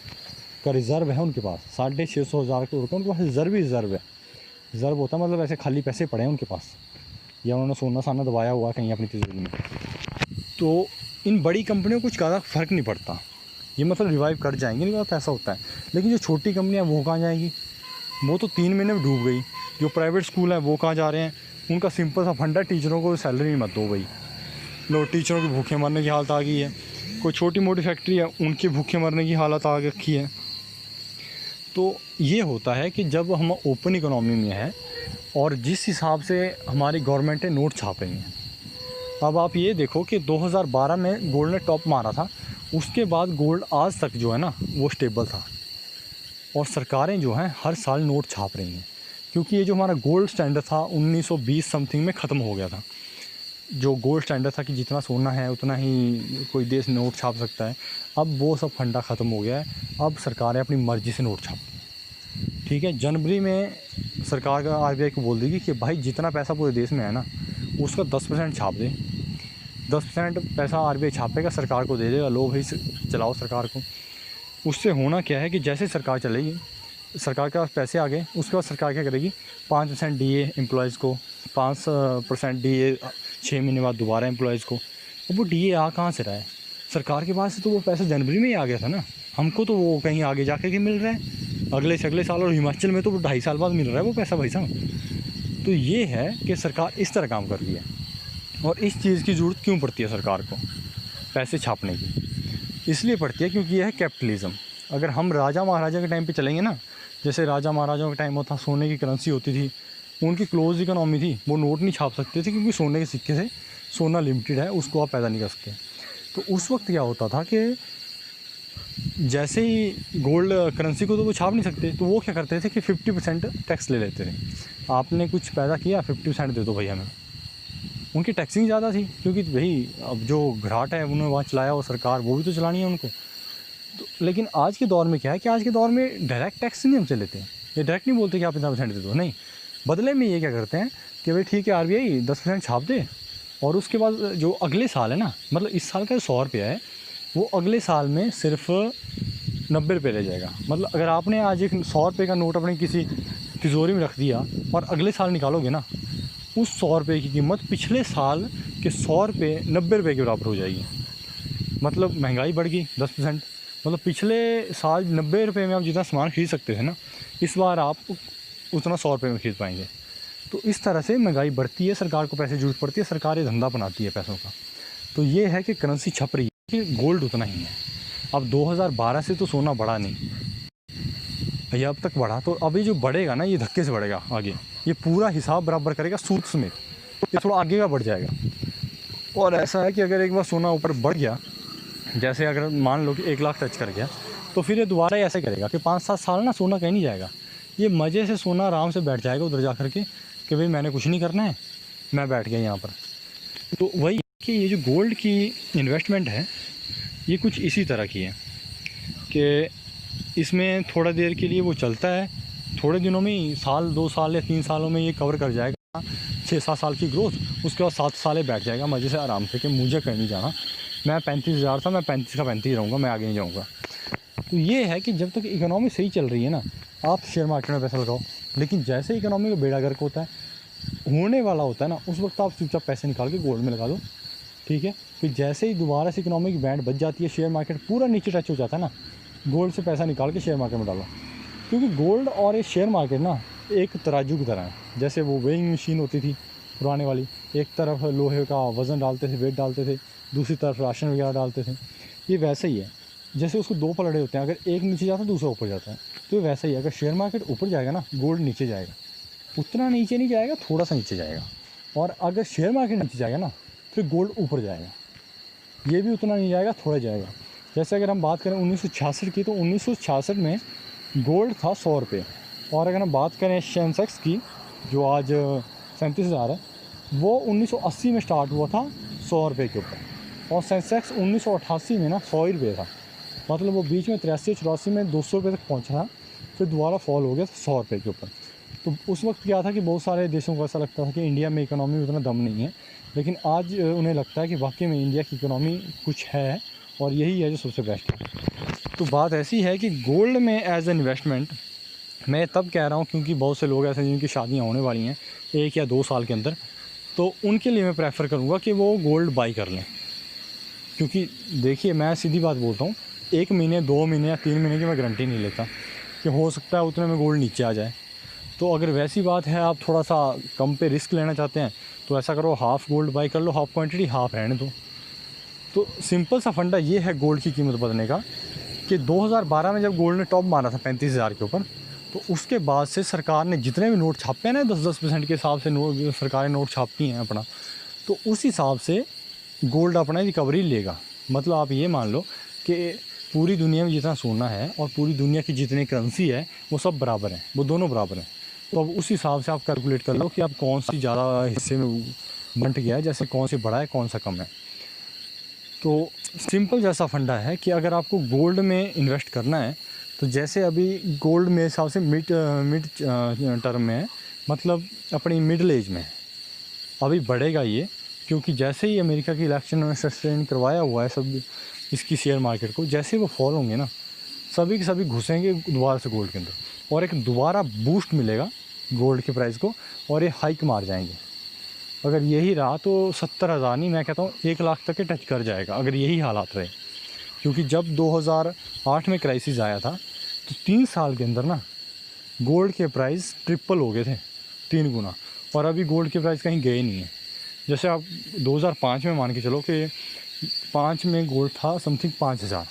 का रिज़र्व है उनके पास, 650,000 करोड़ का उनके पास रिज़र्व ही रिज़र्व है। रिज़र्व होता है मतलब ऐसे खाली पैसे पड़े हैं उनके पास, या उन्होंने सोना साना दबाया हुआ कहीं अपनी तिजोरी में। तो इन बड़ी कंपनियों को कुछ ज़्यादा फ़र्क नहीं पड़ता, ये मतलब रिवाइव कर जाएंगे, नहीं पैसा होता है। लेकिन जो छोटी कंपनियां वो कहाँ जाएंगी, वो तो 3 महीने में डूब गई। जो प्राइवेट स्कूल हैं वो कहाँ जा रहे हैं, उनका सिंपल सा फंडा, टीचरों को सैलरी मत दो भाई, लो टीचरों की भूखे मरने की हालत आ गई है। कोई छोटी मोटी फैक्ट्री है उनकी भूखे मरने की हालत आ रखी है। तो ये होता है कि जब हम ओपन इकोनॉमी में हैं और जिस हिसाब से हमारी गवर्नमेंटें नोट छाप रही हैं, अब आप ये देखो कि 2012 में गोल्ड ने टॉप मारा था, उसके बाद गोल्ड आज तक जो है ना वो स्टेबल था, और सरकारें जो हैं हर साल नोट छाप रही हैं, क्योंकि ये जो हमारा गोल्ड स्टैंडर्ड था 1920 समथिंग में ख़त्म हो गया था। जो गोल्ड स्टैंडर्ड था कि जितना सोना है उतना ही कोई देश नोट छाप सकता है, अब वो सब फंडा ख़त्म हो गया है। अब सरकारें अपनी मर्ज़ी से नोट छापती हैं, ठीक है। जनवरी में सरकार का RBI को बोल देगी कि भाई जितना पैसा पूरे देश में है ना उसका 10% छाप दे। 10% पैसा RBI छापेगा, सरकार को दे देगा, लो भाई चलाओ सरकार को। उससे होना क्या है कि जैसे सरकार चलेगी, सरकार के पास पैसे आ गए, उसके बाद सरकार क्या करेगी, 5% DA एम्प्लॉयज़ को, 5% DA 6 महीने बाद दोबारा एम्प्लॉयज़ को। अब वो DA आ कहाँ से रहा है, सरकार के पास से तो वो पैसा जनवरी में ही आ गया था ना, हमको तो वो कहीं आगे जाके के मिल रहा है, अगले से अगले साल, और हिमाचल में तो 2.5 साल बाद मिल रहा है वो पैसा भाई साहब। तो ये है कि सरकार इस तरह काम कर रही है। और इस चीज़ की ज़रूरत क्यों पड़ती है सरकार को पैसे छापने की? इसलिए पड़ती है क्योंकि यह है कैपिटलिज़्म। अगर हम राजा महाराजा के टाइम पे चलेंगे ना, जैसे राजा महाराजाओं के टाइम होता, सोने की करेंसी होती थी, उनकी क्लोज इकोनॉमी थी, वो नोट नहीं छाप सकते थे क्योंकि सोने के सिक्के से, सोना लिमिटेड है, उसको आप पैदा नहीं कर सकते। तो उस वक्त क्या होता था कि जैसे ही गोल्ड करेंसी को तो वो छाप नहीं सकते, तो वो क्या करते थे कि 50% टैक्स ले लेते थे। आपने कुछ पैदा किया, 50% दे दो भाई हमें। उनकी टैक्सिंग ज़्यादा थी क्योंकि भाई अब जो घराट है उन्होंने वहाँ चलाया, और सरकार वो भी तो चलानी है उनको। तो लेकिन आज के दौर में क्या है कि आज के दौर में डायरेक्ट टैक्स नहीं हमसे लेते हैं। ये डायरेक्ट नहीं बोलते कि आप इतना % दे दो, नहीं, बदले में ये क्या करते हैं कि भाई ठीक है RBI 10% छाप दे, और उसके बाद जो अगले साल है ना, मतलब इस साल का 100 रुपया है, वो अगले साल में सिर्फ 90 रुपये ले जाएगा। मतलब अगर आपने आज एक 100 रुपये का नोट अपनी किसी तिजोरी में रख दिया और अगले साल निकालोगे ना, उस 100 रुपये की कीमत पिछले साल के 100 रुपये 90 रुपये के बराबर हो जाएगी। मतलब महंगाई बढ़ गई 10%। मतलब पिछले साल 90 रुपये में आप जितना सामान खरीद सकते थे ना, इस बार आप उतना 100 रुपये में खरीद पाएंगे। तो इस तरह से महंगाई बढ़ती है, सरकार को पैसे जरूरत पड़ती है, सरकार ये धंधा बनाती है पैसों का। तो ये है कि करेंसी छप रही है कि गोल्ड उतना ही है। अब 2012 से तो सोना बढ़ा नहीं, ये अब तक बढ़ा, तो अभी जो बढ़ेगा ना, ये धक्के से बढ़ेगा आगे। ये पूरा हिसाब बराबर करेगा सूद समेत, ये थोड़ा आगे का बढ़ जाएगा। और ऐसा है कि अगर एक बार सोना ऊपर बढ़ गया, जैसे अगर मान लो कि 1 लाख टच कर गया, तो फिर ये दोबारा ऐसे करेगा कि 5-7 साल ना सोना कहीं नहीं जाएगा। ये मज़े से सोना आराम से बैठ जाएगा उधर जा कर के कि भाई मैंने कुछ नहीं करना है, मैं बैठ गया यहाँ पर। तो वही कि ये जो गोल्ड की इन्वेस्टमेंट है, ये कुछ इसी तरह की है कि इसमें थोड़ा देर के लिए वो चलता है, थोड़े दिनों में ही, साल 2 साल या 3 सालों में ये कवर कर जाएगा 6-7 साल की ग्रोथ। उसके बाद 7 साल बैठ जाएगा मज़े से आराम से कि मुझे कहीं नहीं जाना, मैं 35,000 था, मैं 35 का 35 रहूँगा, मैं आगे नहीं जाऊँगा। तो ये है कि जब तक इकोनॉमी सही चल रही है ना, आप शेयर मार्केट में पैसा लगाओ, लेकिन जैसे इकोनॉमी का बेड़ा गर्क होता है, होने वाला होता है ना, उस वक्त आप चुपचाप पैसे निकाल के गोल्ड में लगा दो, ठीक है। फिर जैसे ही दोबारा से इकोनॉमी की बैंड बच जाती है, शेयर मार्केट पूरा नीचे टच हो जाता है ना, गोल्ड से पैसा निकाल के शेयर मार्केट में डालो। क्योंकि गोल्ड और ये शेयर मार्केट ना एक तराजू की तरह है। जैसे वो वेइंग मशीन होती थी पुराने वाली, एक तरफ लोहे का वज़न डालते थे, वेट डालते थे, दूसरी तरफ राशन वगैरह डालते थे, ये वैसे ही है। जैसे उसको 2 पलड़े होते हैं, अगर एक नीचे जाता है दूसरा ऊपर जाता है, तो वैसा ही है। अगर शेयर मार्केट ऊपर जाएगा ना, गोल्ड नीचे जाएगा। उतना नीचे नहीं जाएगा, थोड़ा सा नीचे जाएगा। और अगर शेयर मार्केट नीचे जाएगा ना, फिर गोल्ड ऊपर जाएगा। ये भी उतना नहीं जाएगा, थोड़ा जाएगा। जैसे अगर हम बात करें 1966 की, तो 1966 में गोल्ड था 100 रुपये। और अगर हम बात करें सेंसेक्स की, जो आज 37,000 है, वो 1980 में स्टार्ट हुआ था 100 रुपये के ऊपर। और सेंसेक्स 1988 में ना 100 ही रुपये था। मतलब वो बीच में 83-84 में 200 रुपये तक पहुँचा था, फिर दोबारा फॉल हो गया 100 रुपये के ऊपर। तो उस वक्त क्या था कि बहुत सारे देशों को ऐसा लगता था कि इंडिया में इकोनॉमी में उतना दम नहीं है, लेकिन आज उन्हें लगता है कि वाकई में इंडिया की इकोनॉमी कुछ है, और यही है जो सबसे बेस्ट है। तो बात ऐसी है कि गोल्ड में एज एन इन्वेस्टमेंट मैं तब कह रहा हूँ क्योंकि बहुत से लोग ऐसे हैं जिनकी शादियाँ होने वाली हैं 1 या 2 साल के अंदर, तो उनके लिए मैं प्रेफर करूँगा कि वो गोल्ड बाई कर लें। क्योंकि देखिए, मैं सीधी बात बोलता हूँ, 1 महीने 2 महीने या 3 महीने की मैं गारंटी नहीं लेता कि हो सकता है उतने में गोल्ड नीचे आ जाए। तो अगर वैसी बात है, आप थोड़ा सा कम पे रिस्क लेना चाहते हैं, तो ऐसा करो, हाफ़ गोल्ड बाई कर लो, हाफ़ क्वांटिटी, हाफ़ रहने दो। तो सिंपल सा फंडा ये है गोल्ड की कीमत बढ़ने का कि 2012 में जब गोल्ड ने टॉप मारा था 35,000 के ऊपर, तो उसके बाद से सरकार ने जितने भी नोट छापे हैं ना, 10-10% के हिसाब से नोट सरकारें नोट छापती हैं अपना, तो उस हिसाब से गोल्ड अपना रिकवरी लेगा। मतलब आप ये मान लो कि पूरी दुनिया में जितना सोना है और पूरी दुनिया की जितनी करेंसी है, वो सब बराबर हैं, वो दोनों बराबर हैं। तो अब उस हिसाब से आप कैलकुलेट कर लो कि आप कौन सी ज़्यादा हिस्से में बंट गया है, जैसे कौन सी बड़ा है, कौन सा कम है। तो सिंपल जैसा फंडा है कि अगर आपको गोल्ड में इन्वेस्ट करना है, तो जैसे अभी गोल्ड मेरे हिसाब से मिड टर्म में है, मतलब अपनी मिडिल एज में अभी बढ़ेगा ये, क्योंकि जैसे ही अमेरिका की इलेक्शन में सस्टेन करवाया हुआ है सब इसकी शेयर मार्केट को, जैसे वो फॉल होंगे ना, सभी के सभी घुसेंगे दोबारा से गोल्ड के अंदर, और एक दोबारा बूस्ट मिलेगा गोल्ड के प्राइस को, और ये हाइक मार जाएंगे। अगर यही रहा तो 70,000 नहीं, मैं कहता हूँ 1 लाख तक के टच कर जाएगा, अगर यही हालात रहे। क्योंकि जब 2008 में क्राइसिस आया था, तो 3 साल के अंदर ना गोल्ड के प्राइस ट्रिपल हो गए थे, 3 गुना। और अभी गोल्ड के प्राइस कहीं गए नहीं हैं। जैसे आप 2005 में मान के चलो कि 5 में गोल्ड था समथिंग 5,000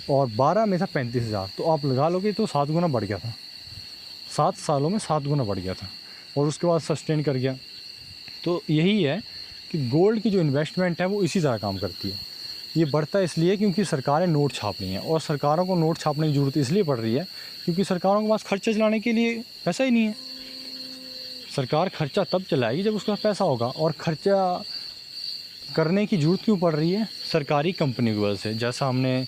और 12 में था 35,000, तो आप लगा लोगे तो 7 गुना बढ़ गया था। 7 सालों में 7 गुना बढ़ गया था और उसके बाद सस्टेन कर गया। तो यही है कि गोल्ड की जो इन्वेस्टमेंट है वो इसी तरह काम करती है। ये बढ़ता इसलिए क्योंकि सरकारें नोट छाप रही हैं, और सरकारों को नोट छापने की ज़रूरत इसलिए पड़ रही है क्योंकि सरकारों के पास खर्चा चलाने के लिए पैसा ही नहीं है। सरकार खर्चा तब चलाएगी जब उसके पास पैसा होगा, और खर्चा करने की ज़रूरत क्यों पड़ रही है? सरकारी कंपनी की वजह से। जैसा हमने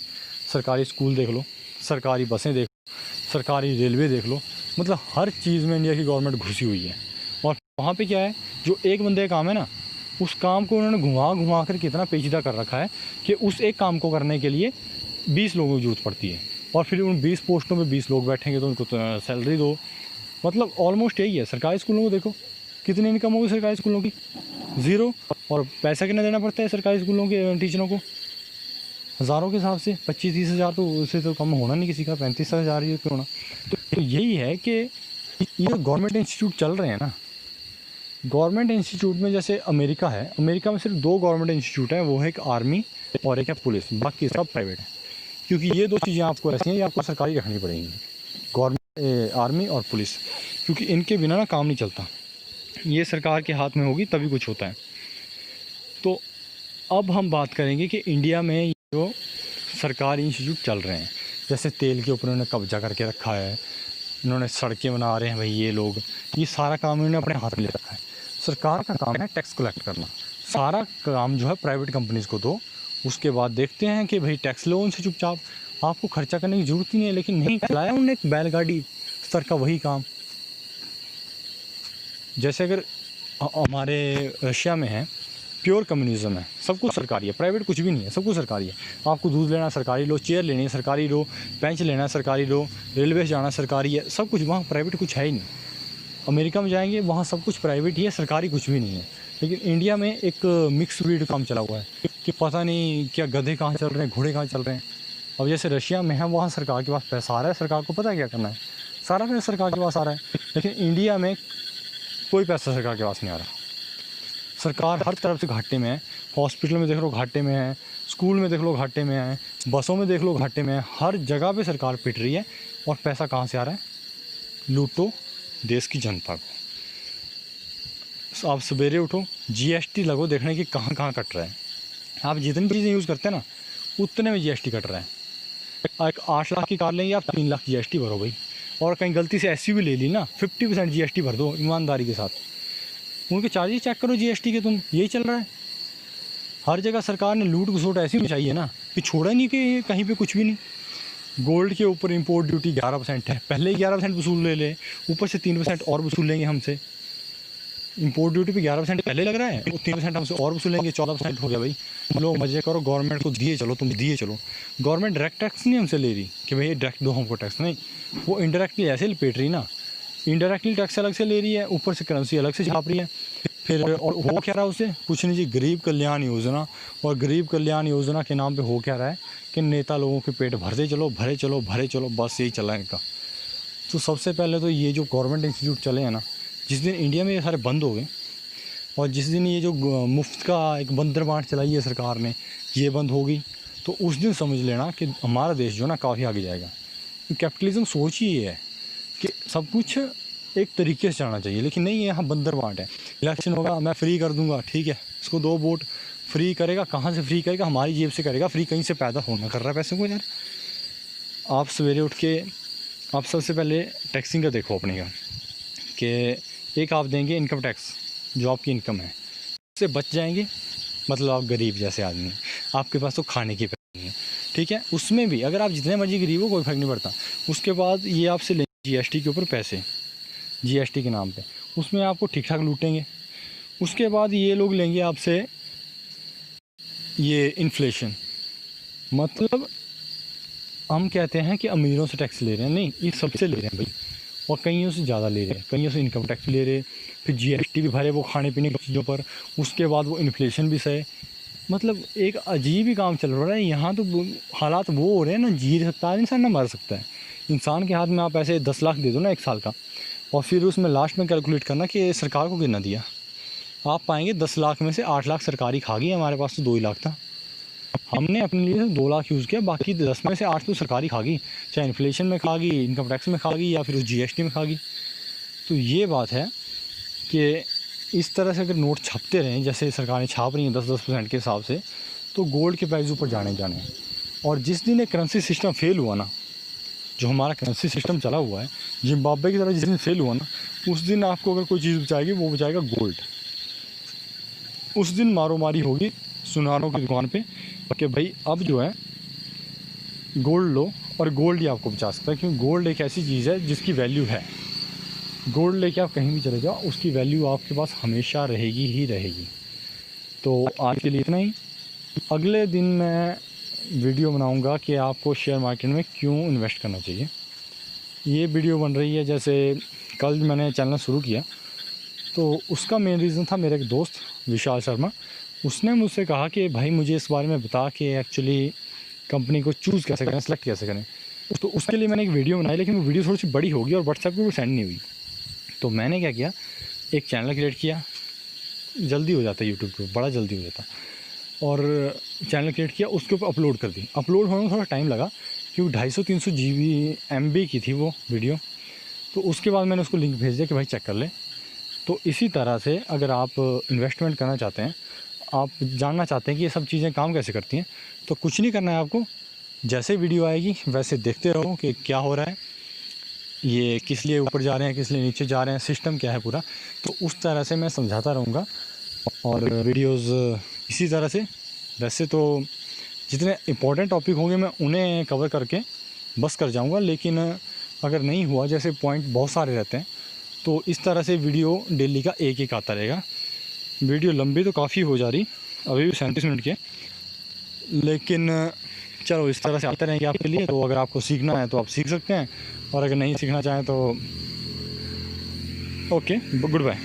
सरकारी स्कूल देख लो, सरकारी बसें देख लो, सरकारी रेलवे देख लो, मतलब हर चीज़ में इंडिया की गवर्नमेंट घुसी हुई है। और वहाँ पे क्या है, जो एक बंदे का काम है ना, उस काम को उन्होंने घुमा घुमा कर कितना पेचीदा कर रखा है कि उस एक काम को करने के लिए 20 लोगों की ज़रूरत पड़ती है, और फिर उन 20 पोस्टों पे 20 लोग बैठेंगे तो उनको तो सैलरी दो। मतलब ऑलमोस्ट यही है। सरकारी स्कूलों को देखो, कितनी इनकम होगी सरकारी स्कूलों की? ज़ीरो। और पैसा कितना देना पड़ता है सरकारी स्कूलों के टीचरों को? हज़ारों के हिसाब से 25-30 हज़ार, तो उससे तो कम होना नहीं किसी का, 35,000 ही क्यों ना। तो यही है कि ये गवर्नमेंट इंस्टीट्यूट चल रहे हैं ना, गवर्नमेंट इंस्टीट्यूट में जैसे अमेरिका है, अमेरिका में सिर्फ 2 गवर्नमेंट इंस्टीट्यूट हैं, वो है एक आर्मी और एक है पुलिस, बाकी सब प्राइवेट है। क्योंकि ये 2 चीज़ें आपको ऐसी हैं ये आपको सरकारी रखनी पड़ेंगी, गवर्नमेंट आर्मी और पुलिस, क्योंकि इनके बिना ना काम नहीं चलता। ये सरकार के हाथ में होगी तभी कुछ होता है। तो अब हम बात करेंगे कि इंडिया में जो सरकारी इंस्टीट्यूट चल रहे हैं, जैसे तेल के ऊपर उन्होंने कब्जा करके रखा है, इन्होंने सड़कें बना रहे हैं भाई ये लोग, ये सारा काम इन्होंने अपने हाथ में ले रखा है। सरकार का काम है टैक्स कलेक्ट करना, सारा काम जो है प्राइवेट कंपनीज़ को दो, उसके बाद देखते हैं कि भाई टैक्स लो उनसे चुपचाप, आपको खर्चा करने की ज़रूरत ही नहीं है। लेकिन नहीं चलाया उन्होंने एक बैलगाड़ी स्तर का वही काम। जैसे अगर हमारे रशिया में है, प्योर कम्युनिज़्म है, सब कुछ सरकारी है, प्राइवेट कुछ भी नहीं है, सब कुछ सरकारी है। आपको दूध लेना सरकारी लो, चेयर लेनी है सरकारी लो, बेंच लेना सरकारी लो, रेलवे से जाना सरकारी है, सब कुछ। वहाँ प्राइवेट कुछ है ही नहीं। अमेरिका में जाएंगे वहाँ सब कुछ प्राइवेट ही है, सरकारी कुछ भी नहीं है। लेकिन इंडिया में एक मिक्स ब्रीड काम चला हुआ है कि पता नहीं क्या गधे कहाँ चल रहे हैं, घोड़े कहाँ चल रहे हैं। अब जैसे रशिया में है, वहाँ सरकार के पास पैसा आ रहा है, सरकार को पता है क्या करना है, सारा पैसा सरकार के पास आ रहा है। लेकिन इंडिया में कोई पैसा सरकार के पास नहीं आ रहा। सरकार हर तरफ से घाटे में है। हॉस्पिटल में देख लो घाटे में है, स्कूल में देख लो घाटे में है, बसों में देख लो घाटे में है, हर जगह पे सरकार पिट रही है। और पैसा कहाँ से आ रहा है? लूटो देश की जनता को। आप सवेरे उठो, जीएसटी लगो, देखने की कहाँ कहाँ कट रहा है। आप जितनी चीज़ें यूज़ करते हैं ना, उतने में जीएसटी कट रहा है। एक 8 लाख की कार लेंगे आप, 3 लाख जीएसटी भरो भाई। और कहीं गलती से एसयूवी ले ली ना, 50% जीएसटी भर दो ईमानदारी के साथ। उनके चार्जेस चेक करो जीएसटी के, तुम यही चल रहा है। हर जगह सरकार ने लूट घसोट ऐसी मचाई है ना कि छोड़ा नहीं कि कहीं पे कुछ भी नहीं। गोल्ड के ऊपर इंपोर्ट ड्यूटी 11% है, पहले ही 11% वसूल ले, ऊपर से 3% और वसूल लेंगे हमसे। इंपोर्ट ड्यूटी पे 11% पहले लग रहा है, वो 3% हमसे और वसूलेंगे, 14% हो गया भाई। लो मज़े करो, गवर्नमेंट को दिए चलो, तुम दिए चलो। गवर्नमेंट डायरेक्ट टैक्स नहीं हमसे ले रही कि भाई डायरेक्ट दो हमको टैक्स, नहीं, वो इनडायरेक्टली ऐसे लपेट रही ना। इनडायरेक्टली टैक्स अलग से ले रही है, ऊपर से करेंसी अलग से छाप रही है। फिर और हो क्या रहा है उससे? कुछ नहीं जी, गरीब कल्याण योजना। और गरीब कल्याण योजना के नाम पे हो क्या रहा है कि नेता लोगों के पेट भरते चलो, भरे चलो, भरे चलो, बस यही चला है इनका। तो सबसे पहले तो ये जो गवर्नमेंट इंस्टीट्यूट चले हैं ना, जिस दिन इंडिया में ये सारे बंद हो गए, और जिस दिन ये जो मुफ्त का एक बंदर बांट चलाई है सरकार ने, ये बंद होगी, तो उस दिन समझ लेना कि हमारा देश जो ना काफ़ी आगे जाएगा। कैपिटलिज्म सोच ही ये है कि सब कुछ एक तरीके से चलना चाहिए, लेकिन नहीं, यहाँ बंदर बांट है। इलेक्शन होगा, मैं फ्री कर दूंगा, ठीक है, इसको 2 वोट। फ्री करेगा, कहाँ से फ्री करेगा? हमारी जेब से करेगा फ्री, कहीं से पैदा होना कर रहा है पैसे को यार। आप सवेरे उठ के आप सबसे पहले टैक्सिंग का देखो अपने का, कि एक आप देंगे इनकम टैक्स, जो आपकी इनकम है उससे बच जाएंगे। मतलब आप गरीब जैसे आदमी, आपके पास तो खाने की पैसे नहीं है, ठीक है, उसमें भी अगर आप जितने मर्जी गरीब हो कोई फ़र्क नहीं पड़ता। उसके बाद ये आपसे लेंगे जीएसटी के ऊपर पैसे, जीएसटी के नाम पे, उसमें आपको ठीक ठाक लूटेंगे। उसके बाद ये लोग लेंगे आपसे ये इन्फ्लेशन, मतलब हम कहते हैं कि अमीरों से टैक्स ले रहे हैं, नहीं, ये सबसे ले रहे हैं भाई, और कईयों से ज़्यादा ले रहे हैं, कईयों से इनकम टैक्स ले रहे, फिर जीएसटी भी भरे वो खाने पीने की चीज़ों पर, उसके बाद वो इन्फ्लेशन भी सहे। मतलब एक अजीब ही काम चल रहा है यहाँ। तो हालात वो हो रहे हैं ना, जी सकता है इंसान, ना मर सकता है। इंसान के हाथ में आप ऐसे 10 लाख दे दो ना 1 साल का, और फिर उसमें लास्ट में कैलकुलेट करना कि सरकार को कितना दिया। आप पाएंगे 10 लाख में से 8 लाख सरकारी खा गई, हमारे पास तो 2 ही लाख था। हमने अपने लिए 2 लाख यूज़ किया, बाकी 10 में से 8 तो सरकारी खा गई, चाहे इन्फ्लेशन में खा गई, इनकम टैक्स में खा गई, या फिर उस GST में खा गई। तो ये बात है कि इस तरह से अगर नोट छापते रहें जैसे सरकारें छाप रही हैं 10-10% के हिसाब से, तो गोल्ड के प्राइस ऊपर जाने हैं। और जिस दिन एक करेंसी सिस्टम फेल हुआ ना, जो हमारा करेंसी सिस्टम चला हुआ है जिम्बाब्वे की तरह, जिस दिन फेल हुआ ना, उस दिन आपको अगर कोई चीज़ बचाएगी वो बचाएगा गोल्ड। उस दिन मारो मारी होगी सुनारों की दुकान पे कि भाई अब जो है गोल्ड लो, और गोल्ड ही आपको बचा सकता है, क्योंकि गोल्ड एक ऐसी चीज़ है जिसकी वैल्यू है। गोल्ड लेके आप कहीं भी चले जाओ, उसकी वैल्यू आपके पास हमेशा रहेगी ही रहेगी। तो आज के लिए इतना ही। अगले दिन मैं वीडियो बनाऊंगा कि आपको शेयर मार्केट में क्यों इन्वेस्ट करना चाहिए। ये वीडियो बन रही है जैसे कल मैंने चैनल शुरू किया, तो उसका मेन रीज़न था मेरा एक दोस्त विशाल शर्मा, उसने मुझसे कहा कि भाई मुझे इस बारे में बता कि एक्चुअली कंपनी को चूज़ कैसे करें, सेलेक्ट कैसे करें। तो उसके लिए मैंने एक वीडियो बनाई, लेकिन वो वीडियो थोड़ी सी बड़ी होगी और व्हाट्सएप पे भी सेंड नहीं हुई। तो मैंने क्या किया, एक चैनल क्रिएट किया, जल्दी हो जाता है यूट्यूब पे, बड़ा जल्दी हो जाता, और चैनल क्रिएट किया, उसके ऊपर अपलोड कर दी। अपलोड होने में थोड़ा टाइम लगा क्योंकि 250-300 MB की थी वो वीडियो। तो उसके बाद मैंने उसको लिंक भेज दिया कि भाई चेक कर ले। तो इसी तरह से अगर आप इन्वेस्टमेंट करना चाहते हैं, आप जानना चाहते हैं कि ये सब चीज़ें काम कैसे करती हैं, तो कुछ नहीं करना है आपको, जैसे वीडियो आएगी वैसे देखते रहो कि क्या हो रहा है, ये किस लिए ऊपर जा रहे हैं, किस लिए नीचे जा रहे हैं, सिस्टम क्या है पूरा। तो उस तरह से मैं समझाता रहूँगा और वीडियोस इसी तरह से। वैसे तो जितने इम्पोर्टेंट टॉपिक होंगे मैं उन्हें कवर करके बस कर जाऊँगा, लेकिन अगर नहीं हुआ, जैसे पॉइंट बहुत सारे रहते हैं, तो इस तरह से वीडियो डेली का एक आता रहेगा। वीडियो लंबी तो काफ़ी हो जा रही, अभी भी 37 मिनट के, लेकिन चलो इस तरह से आते रहेंगे आपके लिए। तो अगर आपको सीखना है तो आप सीख सकते हैं, और अगर नहीं सीखना चाहें तो ओके, गुड बाय।